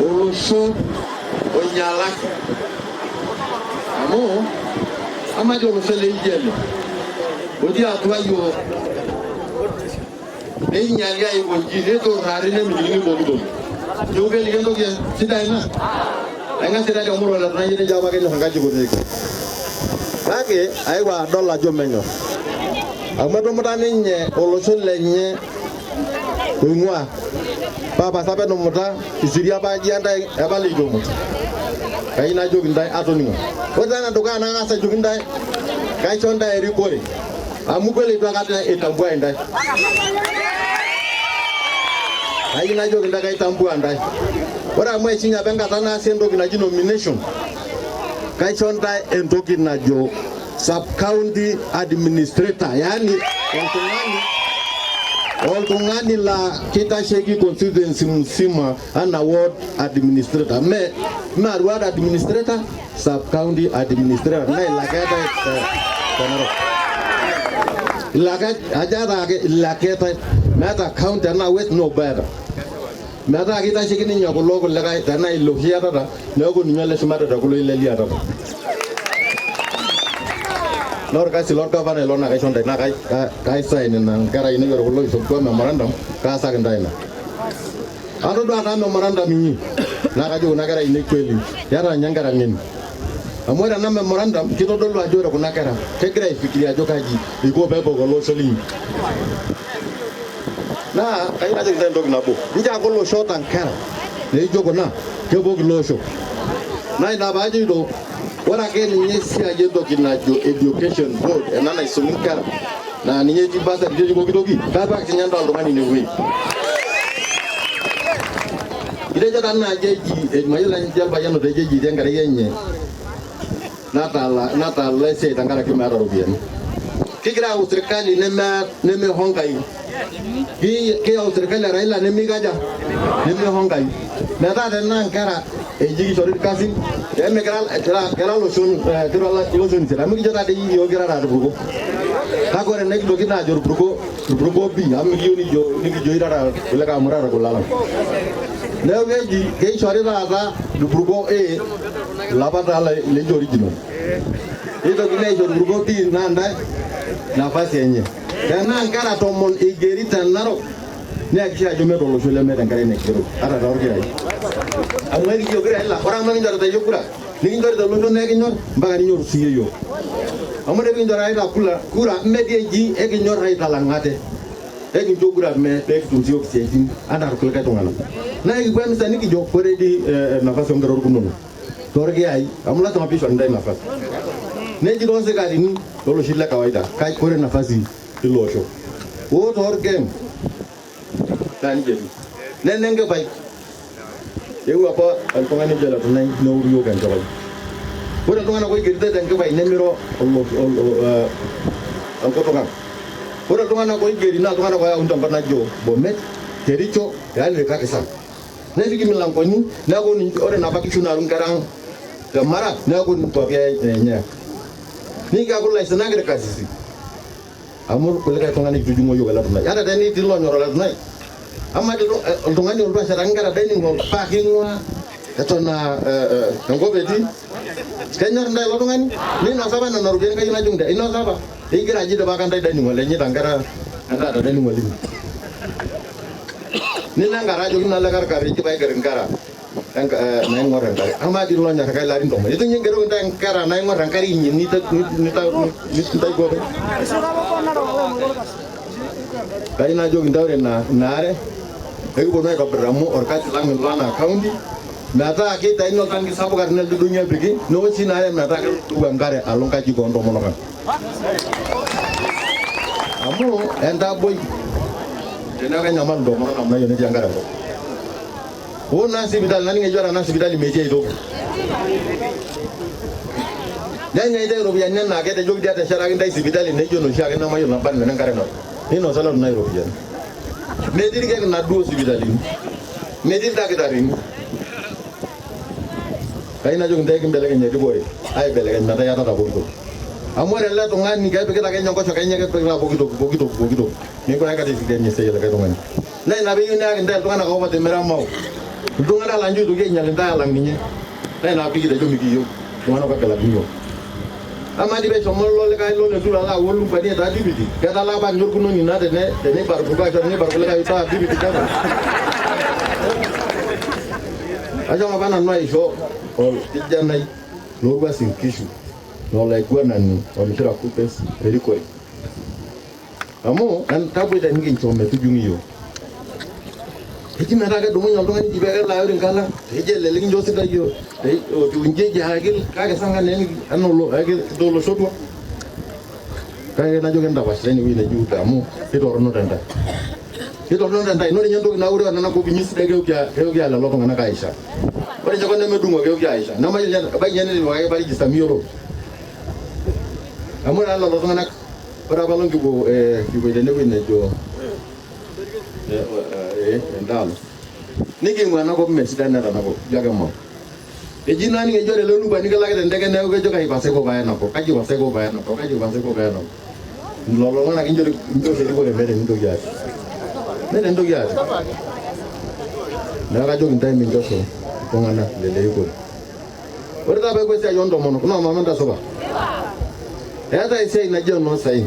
olosho oinyalaki amu amajo olosho leijele otii atua yiok neinyali aikonji neiturrari nemitikini pokitoki yiok keliki entoki sidai ina aing'asita temurua letunayie nejo apa kenyorr enkaji kutitik kake aiwa adol ajo menyorr amu etumuta ninye olosho lenye oing'ua papa sapa enumuta isiri apa aji entae epala itomo kai najoki ntae atoning'o ore taa enedukuya nang'as ajoki ntae kaisho ntae erikore amu kweli itu akata itambua ntae kai najoki ntae kaitambua ntae ore amu eishunye apa enkata naasi entoki naji nomination kaisho ntae entoki najo sub-county administrator yani oltung'ani la kitasheki constituency mzima ana ward administrator me ward administrator sub-county administrator na ilaketa tenaro ilaketa meta county na west no better meta kitasheki ninyo kulo kulikae tena ilohiatata neeku ninyo le shumata kulo ileliatata Lord kasi Lord Governor lona kaisho ndai na kai sign na ngara ine yoro kulo isokwa memorandum ka sak ndai na ando do ata memorandum yi na kajo na ngara ine kweli yara nyangara ngeni amora na memorandum kitodolu ajo ore kuna kera kegira ifikiria ajo kaji iko pepo kulo soli na kai na jinda ndogi nabo nja kulo short and kera ne jogo na kebo kulo sho na ina baji do ora ke ninye sia yendo kinajo education board enana isumika na ninye jibasa kijoji kokitoki kapa kinyanda oltung'ani ne wewe ile jata na jeji mayila njamba yano de jeji tengare yenye natala se tangara kimara rubiani kigira userikali neme hongai ki userikali Raila neme gaja neme hongai nata na nkara ejigi sori kasi eme kera loshon kera loshon sera mi jota de yo kera ra bugo takore nek do kina jor bugo bi am gi ni jo ira le ka mura ko lala neweji ke sori ra bugo labata le jori jino ito kine jor bugo bi nanda nafasi yenye kana nkara tomon igerita naro ne akisha jume do loshole me dangare ne kiro ara da orgira amwe gi yogira illa orang mangi jara da yokura ni ngor da londo ne gi nyor mbaga ni nyor siye yo amade gi njora ida kura medie ji e gi nyor ida langate e gi jogura me pe tu ti ok sejin ana ko ka tongana na gi kwenu sa ni gi jok pore di nafasi ngoro ko nono torgi ai amula to mapisho ndai nafasi ne ji donse gari ni lolo shilla kawaida kai kore nafasi ilosho o tor game tani jebi nenge bai yewa pa alpangani jala tunai no uriyo kan jabal ora tungana ko girde tenge bai nemiro alko tonga ora tungana ko geri na tungana ko ya undam bana jo bomet tericho yale ka kesa ne fiki milan ko ni na ko ni ore na baki chuna run karang gamara na ko ni to ke nya ni ga ko la sanagre kasisi amul ko le ka tongani jujungo yo gala tunai ada tani dilo nyoro la tunai amma de tongani on basa rangara dani ngol pakingwa etona ngobeti kenyor ndai lo tongani ni no saba na rugen ka yina jungda ino saba igira ji de bakan dai dani ngol lenyi tangara anda ada dani ngol ni nangara jo na la kar kar ji bai garengara na ngor rangara amma di lo nyar kai larin tomo itu nyengero ndai ngara na ngor rangari ni ta go kai na jo ndawre na nare ego bono ko bramu orkati lang lana county nata kita ino kan sabu karena dunia bigi no sinare nata uangare along kaji gondo monokan amu enta boy dena kan nyaman do mono namna yone jangara ko o nasi bidal nani ngejora nasi bidal meje do nanya ide robian nana kete jogdi ata shara ndai sibidal ne jono shara na mayo na ban men ngare no ino sala na robian medir ke na duo sibidalin medir da kedarin kai na jong ndai mbele ke nyedi boy ay bele ke nata yata da bongo amore la to ngani ga be ke ta ke nyongo choka nyeke pe la bogito ni ko ga de ke ni sey la ke to ngani na be yuna ndai to ngana ko ba de mera mau Iltung'anak laa ncho aitoki ainyal intae alang ninye. Naa ina pikitejo mikiyieu iltung'anak ogelakino iyiok. Amaa dii peshomo ilo likae lentur alo awuo lumbani etaa dipiti, ketalaa apa ninye orkunoni naa teneibarupuka ashu teneibaru kulikae oitaa dipiti kama. Ashomo apa nanu aisho orkijanai lorwuasin Nkishu olaiguanani ompira kupes erikore. Amu taboita nikincho metujung'i iyiok. Eji metaa kedumunye oltung'ani ijo pekelo ayau inkala, eji elelek incho sidai iyiok, otiu inji eji kake sanga naa kidoloshotua. Kake najo kintapashita inewueji neji UDA amu kitorrono tentae. Kitorrono tentae, ino ninye entoki naure nena kopinyi sidai keoki lelo tung'anak aisha. Ore ninche nemedung'o keoki aisha. Ebaiki ninye netipikaki apa register miyiolo. Amu ore lelo tung'anak, ore apa kipuo tenewueji nejo endaalo. Niking'ua enakop mesidai enakop, ijo ake mau. Eji naa ninye ore ele lumbani kelakita enteke neeku kejo kai paseko pae enakop, kaji paseko pae enakop, kaji paseko pae enakop. Lelo tung'anak incho erikore meeta enintoki aas. Meeta entoki aas. Neeku kajoki intae minchosho iltung'anak lele rikore. Ore taata peeku esiai oontomonok, noomama entasupa. Eetai esiai naji enoo saen.